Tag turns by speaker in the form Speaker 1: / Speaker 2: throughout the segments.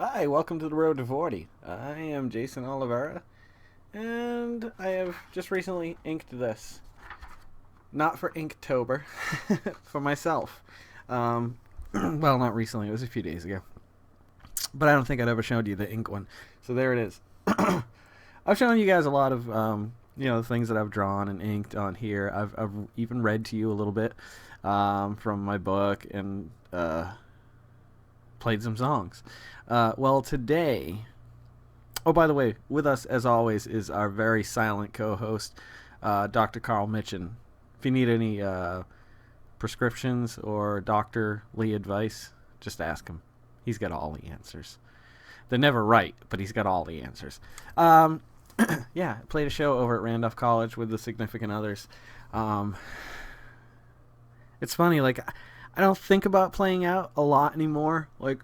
Speaker 1: Hi, welcome to the Road to 40. I am Jason Oliveira, and I have just recently inked this. Not for Inktober, for myself. Well, not recently, it was a few days ago. But I don't think I'd ever showed you the ink one. So there it is. I've shown you guys a lot of, the things that I've drawn and inked on here. I've even read to you a little bit from my book and played some songs. Well, today. Oh, by the way, with us as always is our very silent co-host, Dr. Carl Mitchin. If you need any prescriptions or doctorly advice, just ask him. He's got all the answers. They're never right, but he's got all the answers. Um, yeah, played a show over at Randolph College with the significant others. Um, it's funny, like I don't think about playing out a lot anymore. Like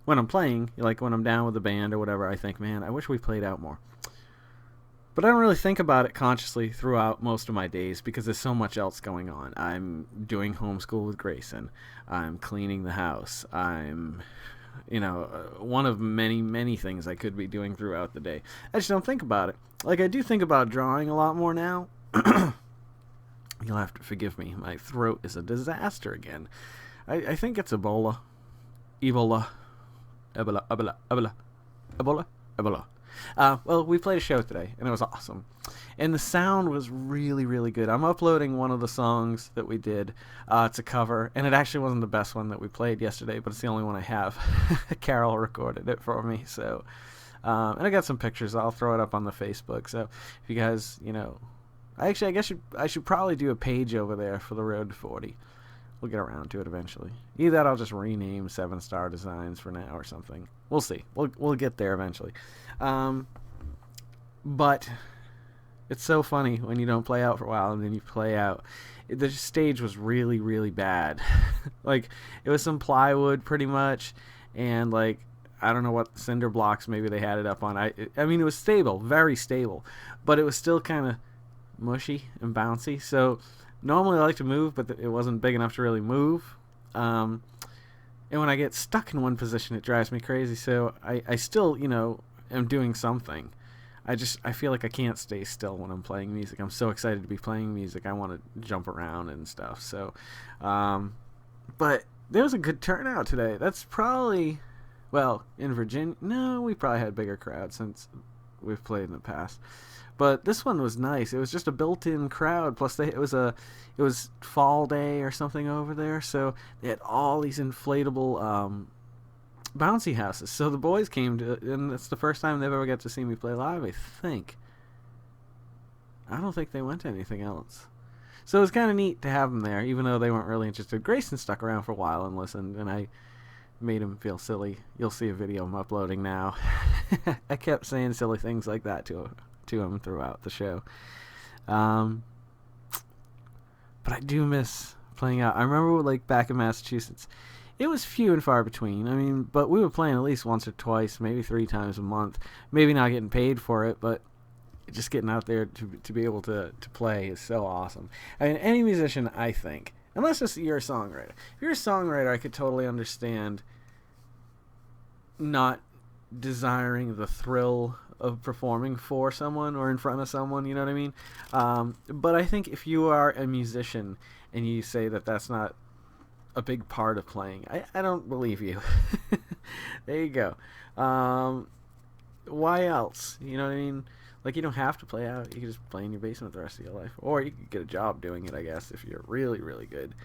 Speaker 1: when I'm playing, like when I'm down with the band or whatever, I think, man, I wish we played out more. But I don't really think about it consciously throughout most of my days because there's so much else going on. I'm doing homeschool with Grayson. I'm cleaning the house. I'm, one of many, many things I could be doing throughout the day. I just don't think about it. Like, I do think about drawing a lot more now. You'll have to forgive me. My throat is a disaster again. I think it's Ebola. Ebola. Ebola. Ebola. Ebola. Ebola. Ebola. Well, we played a show today, and it was awesome. And the sound was really, really good. I'm uploading one of the songs that we did. It's a cover, and it actually wasn't the best one that we played yesterday, but it's the only one I have. Carol recorded it for me, so... and I got some pictures. I'll throw it up on the Facebook. So if you guys, I guess I should probably do a page over there for the Road to 40. We'll get around to it eventually. Either that, I'll just rename 7 Star Designs for now or something. We'll see. We'll get there eventually. But it's so funny when you don't play out for a while and then you play out. The stage was really, really bad. Like, it was some plywood pretty much, and like, I don't know what cinder blocks maybe they had it up on. I mean, it was stable, very stable, but it was still kind of mushy and bouncy. So normally I like to move, but it wasn't big enough to really move. And when I get stuck in one position, it drives me crazy. So I still, am doing something. I feel like I can't stay still when I'm playing music. I'm so excited to be playing music. I want to jump around and stuff. So, but there was a good turnout today. That's probably, well, in Virginia. No, we probably had bigger crowds since we've played in the past. But this one was nice. It was just a built-in crowd. Plus, it was fall day or something over there, so they had all these inflatable bouncy houses. So the boys came to, and it's the first time they've ever got to see me play live. I think. I don't think they went to anything else. So it was kind of neat to have them there, even though they weren't really interested. Grayson stuck around for a while and listened, and I made him feel silly. You'll see a video I'm uploading now. I kept saying silly things like that to him throughout the show. But I do miss playing out. I remember, like, back in Massachusetts, it was few and far between. I mean, but we were playing at least once or twice, maybe 3 times a month. Maybe not getting paid for it, but just getting out there to be able to play is so awesome. I mean, any musician, I think, unless you're a songwriter. If you're a songwriter, I could totally understand not desiring the thrill of performing for someone or in front of someone, you know what I mean? But I think if you are a musician and you say that that's not a big part of playing, I don't believe you. There you go. Why else? You know what I mean? Like, you don't have to play out. You can just play in your basement the rest of your life. Or you could get a job doing it, I guess, if you're really, really good.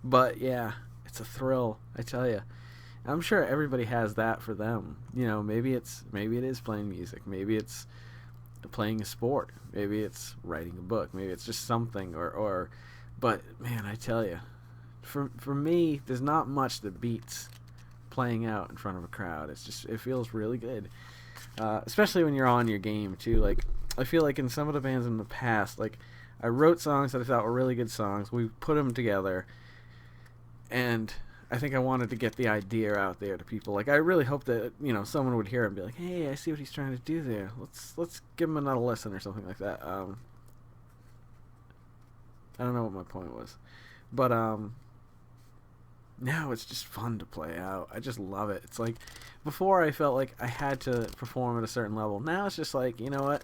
Speaker 1: But, yeah, it's a thrill, I tell you. I'm sure everybody has that for them. Maybe it is playing music. Maybe it's playing a sport. Maybe it's writing a book. Maybe it's just something but man, I tell you, for me, there's not much that beats playing out in front of a crowd. It feels really good. Especially when you're on your game too. Like, I feel like in some of the bands in the past, like, I wrote songs that I thought were really good songs. We put them together, and I think I wanted to get the idea out there to people. Like, I really hope that someone would hear it and be like, "Hey, I see what he's trying to do there. Let's give him another listen," or something like that. I don't know what my point was, but now it's just fun to play out. I just love it. It's like before I felt like I had to perform at a certain level. Now it's just like, you know what?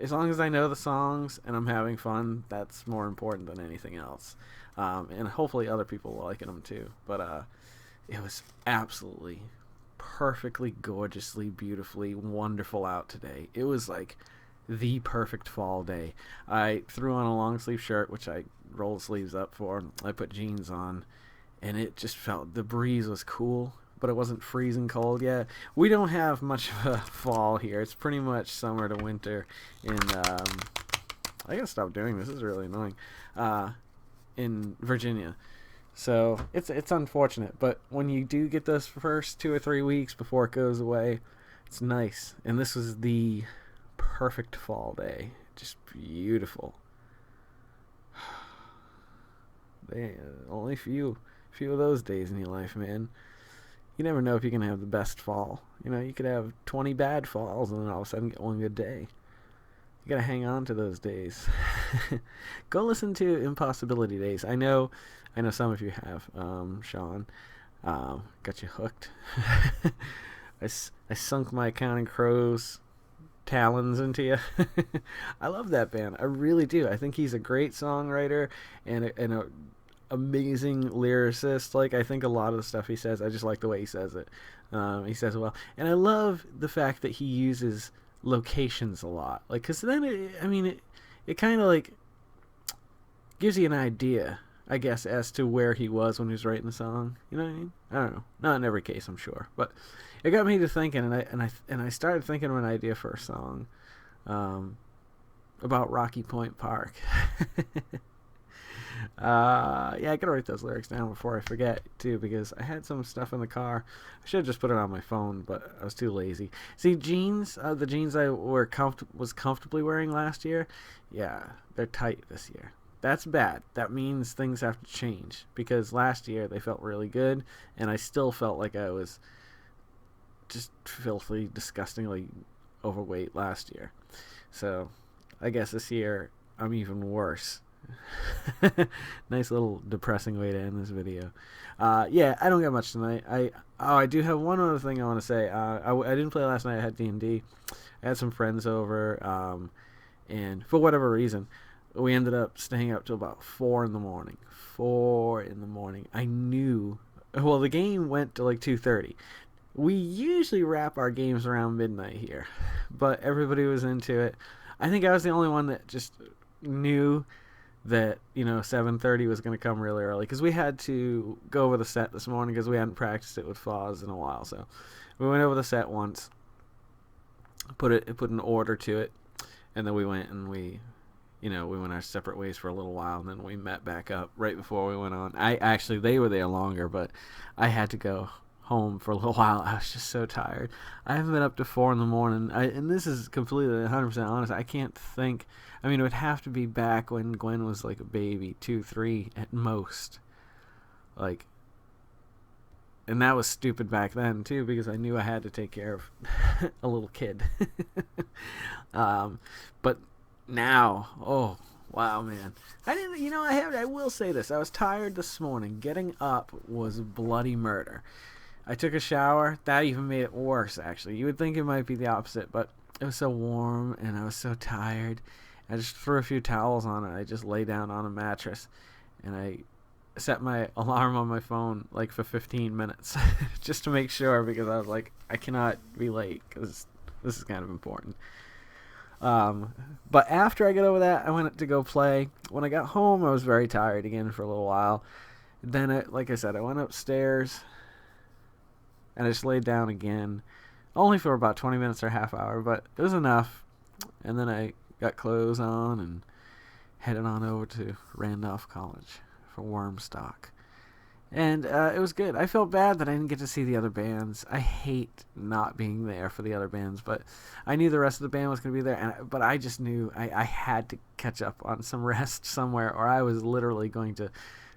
Speaker 1: As long as I know the songs and I'm having fun, that's more important than anything else. And hopefully other people will like them too. But it was absolutely perfectly, gorgeously, beautifully wonderful out today. It was like the perfect fall day. I threw on a long sleeve shirt, which I rolled the sleeves up for. I put jeans on, and it just felt, the breeze was cool, but it wasn't freezing cold yet. We don't have much of a fall here. It's pretty much summer to winter in I gotta stop doing this. This is really annoying. In Virginia. So it's unfortunate, but when you do get those first 2 or 3 weeks before it goes away, it's nice. And this was the perfect fall day. Just beautiful. Only few of those days in your life, man. You never know if you're gonna have the best fall. You know, you could have 20 bad falls and then all of a sudden get one good day. You gotta hang on to those days. Go listen to Impossibility Days. I know some of you have. Sean, got you hooked. I sunk my Counting Crows talons into you. I love that band. I really do. I think he's a great songwriter and a amazing lyricist. Like, I think a lot of the stuff he says, I just like the way he says it. He says it well, and I love the fact that he uses locations a lot. Like, because then it kind of like gives you an idea, I guess, as to where he was when he was writing the song. You know what I mean? I don't know. Not in every case, I'm sure, but it got me to thinking, and I started thinking of an idea for a song about Rocky Point Park. Yeah, I gotta write those lyrics down before I forget too, because I had some stuff in the car. I should have just put it on my phone, but I was too lazy. See, jeans, the jeans I was comfortably wearing last year, yeah, they're tight this year. That's bad. That means things have to change, because last year they felt really good, and I still felt like I was just filthy, disgustingly overweight last year. So I guess this year I'm even worse. Nice little depressing way to end this video. Yeah, I don't got much tonight. I do have one other thing I want to say. I didn't play last night. I had D&D. I had some friends over, and for whatever reason, we ended up staying up till about 4 in the morning. 4 in the morning. I knew. Well, the game went to like 2:30. We usually wrap our games around midnight here, but everybody was into it. I think I was the only one that just knew that, 7:30 was going to come really early, because we had to go over the set this morning because we hadn't practiced it with Foz in a while. So we went over the set once, put an order to it, and then we went and we went our separate ways for a little while, and then we met back up right before we went on. They were there longer, but I had to go home for a little while. I was just so tired. I haven't been up to 4 in the morning, and this is completely 100% honest. I can't think. I mean, it would have to be back when Gwen was like a baby, 2, 3 at most. Like, and that was stupid back then too, because I knew I had to take care of a little kid. But now, oh wow, man, I will say this. I was tired this morning. Getting up was bloody murder. I took a shower. That even made it worse, actually. You would think it might be the opposite, but it was so warm and I was so tired. I just threw a few towels on it. I just lay down on a mattress, and I set my alarm on my phone like for 15 minutes just to make sure, because I was like, I cannot be late because this is kind of important. But after I got over that, I went to go play. When I got home, I was very tired again for a little while. Then, like I said, I went upstairs and I just laid down again, only for about 20 minutes or a half hour, but it was enough. And then I got clothes on and headed on over to Randolph College for Wormstock. And it was good. I felt bad that I didn't get to see the other bands. I hate not being there for the other bands, but I knew the rest of the band was going to be there. But I just knew I had to catch up on some rest somewhere, or I was literally going to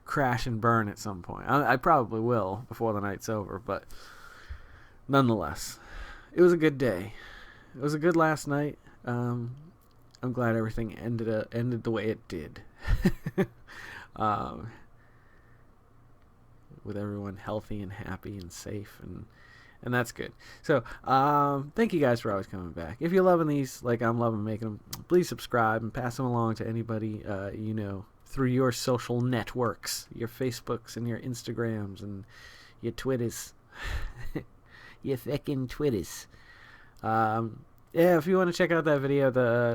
Speaker 1: crash and burn at some point. I probably will before the night's over, but nonetheless, it was a good day. It was a good last night. I'm glad everything ended the way it did. with everyone healthy and happy and safe, and that's good. So thank you guys for always coming back. If you're loving these like I'm loving making them, please subscribe and pass them along to anybody you know through your social networks, your Facebooks and your Instagrams and your Twitters. Your fucking Twitters. Yeah, if you want to check out that video,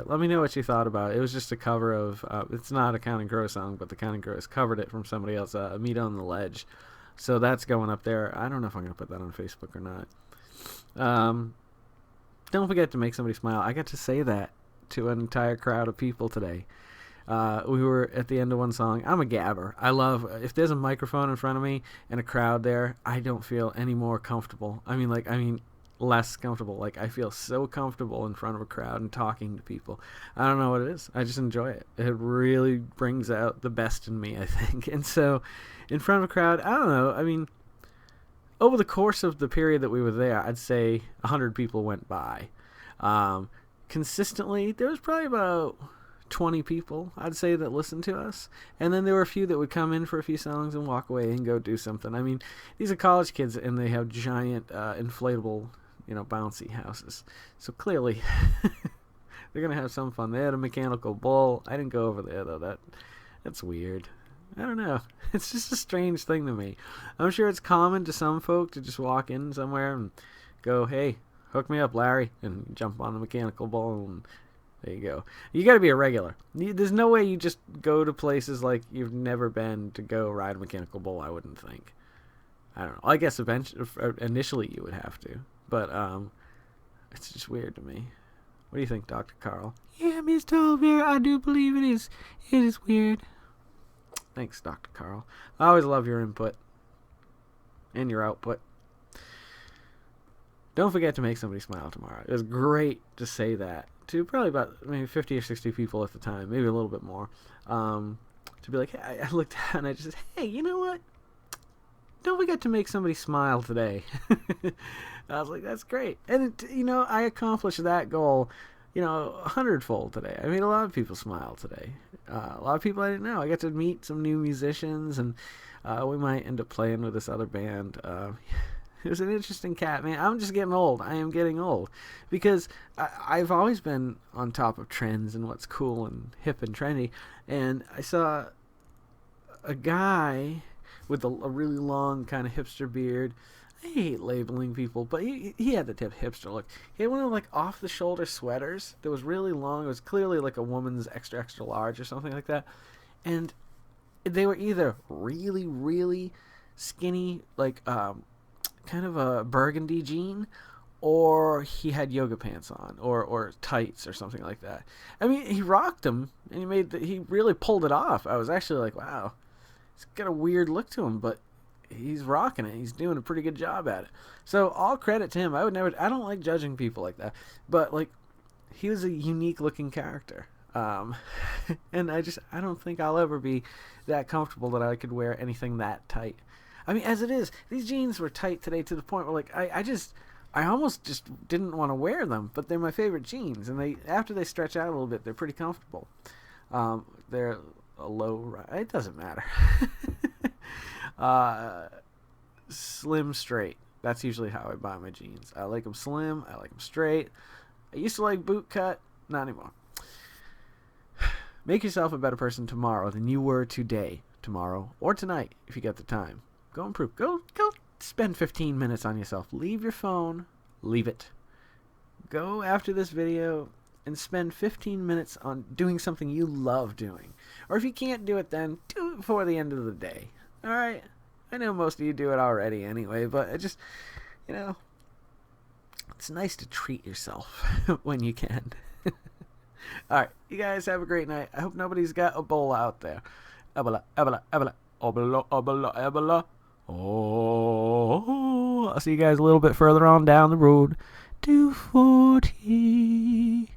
Speaker 1: let me know what you thought about it. It was just a cover of, it's not a Counting Crow song, but the Counting Crows covered it from somebody else, Meet on the Ledge. So that's going up there. I don't know if I'm going to put that on Facebook or not. Don't forget to make somebody smile. I got to say that to an entire crowd of people today. We were at the end of one song. I'm a gabber. I love, if there's a microphone in front of me and a crowd there, I don't feel any more comfortable. I mean, less comfortable. Like, I feel so comfortable in front of a crowd and talking to people. I don't know what it is. I just enjoy it. It really brings out the best in me, I think. And so, in front of a crowd, I don't know. I mean, over the course of the period that we were there, I'd say 100 people went by. Consistently, there was probably about 20 people, I'd say, that listened to us. And then there were a few that would come in for a few songs and walk away and go do something. I mean, these are college kids, and they have giant inflatable, bouncy houses. So clearly, they're going to have some fun. They had a mechanical bull. I didn't go over there, though. That's weird. I don't know. It's just a strange thing to me. I'm sure it's common to some folk to just walk in somewhere and go, hey, hook me up, Larry, and jump on the mechanical bull, and there you go. You got to be a regular. There's no way you just go to places like you've never been to go ride a mechanical bull, I wouldn't think. I don't know. I guess initially you would have to. But it's just weird to me. What do you think, Dr. Carl? Yeah, Mr. Olvera, I do believe it is. It is weird. Thanks, Dr. Carl. I always love your input. And your output. Don't forget to make somebody smile tomorrow. It was great to say that to probably about maybe 50 or 60 people at the time, maybe a little bit more. To be like, hey, I looked at it and I just said, hey, you know what? Don't forget to make somebody smile today. I was like, that's great. And, I accomplished that goal, 100-fold today. I made a lot of people smile today. A lot of people I didn't know. I got to meet some new musicians, and we might end up playing with this other band. It was an interesting cat, man. I'm just getting old. I am getting old. Because I've always been on top of trends and what's cool and hip and trendy. And I saw a guy with a really long kind of hipster beard. I hate labeling people, but he had the hipster look. He had one of like off-the-shoulder sweaters that was really long. It was clearly like a woman's extra, extra large or something like that. And they were either really, really skinny, like kind of a burgundy jean, or he had yoga pants on, or tights or something like that. I mean, he rocked them, and he really pulled it off. I was actually like, wow, he's got a weird look to him, but he's rocking it. He's doing a pretty good job at it. So all credit to him. I don't like judging people like that, but like, he was a unique looking character. And I don't think I'll ever be that comfortable that I could wear anything that tight. I mean, as it is, these jeans were tight today to the point where, like, I almost just didn't want to wear them, but they're my favorite jeans, and after they stretch out a little bit, they're pretty comfortable. They're a low, it doesn't matter. Slim straight. That's usually how I buy my jeans. I like them slim. I like them straight. I used to like boot cut. Not anymore. Make yourself a better person tomorrow than you were today, tomorrow, or tonight if you got the time. Go improve. Go spend 15 minutes on yourself. Leave your phone. Leave it. Go after this video and spend 15 minutes on doing something you love doing. Or if you can't do it then, do it before the end of the day. Alright? I know most of you do it already anyway, but it just, it's nice to treat yourself when you can. Alright, you guys have a great night. I hope nobody's got Ebola out there. Ebola, Ebola, Ebola, Ebola, Ebola, Ebola. Oh, I'll see you guys a little bit further on down the road. 240.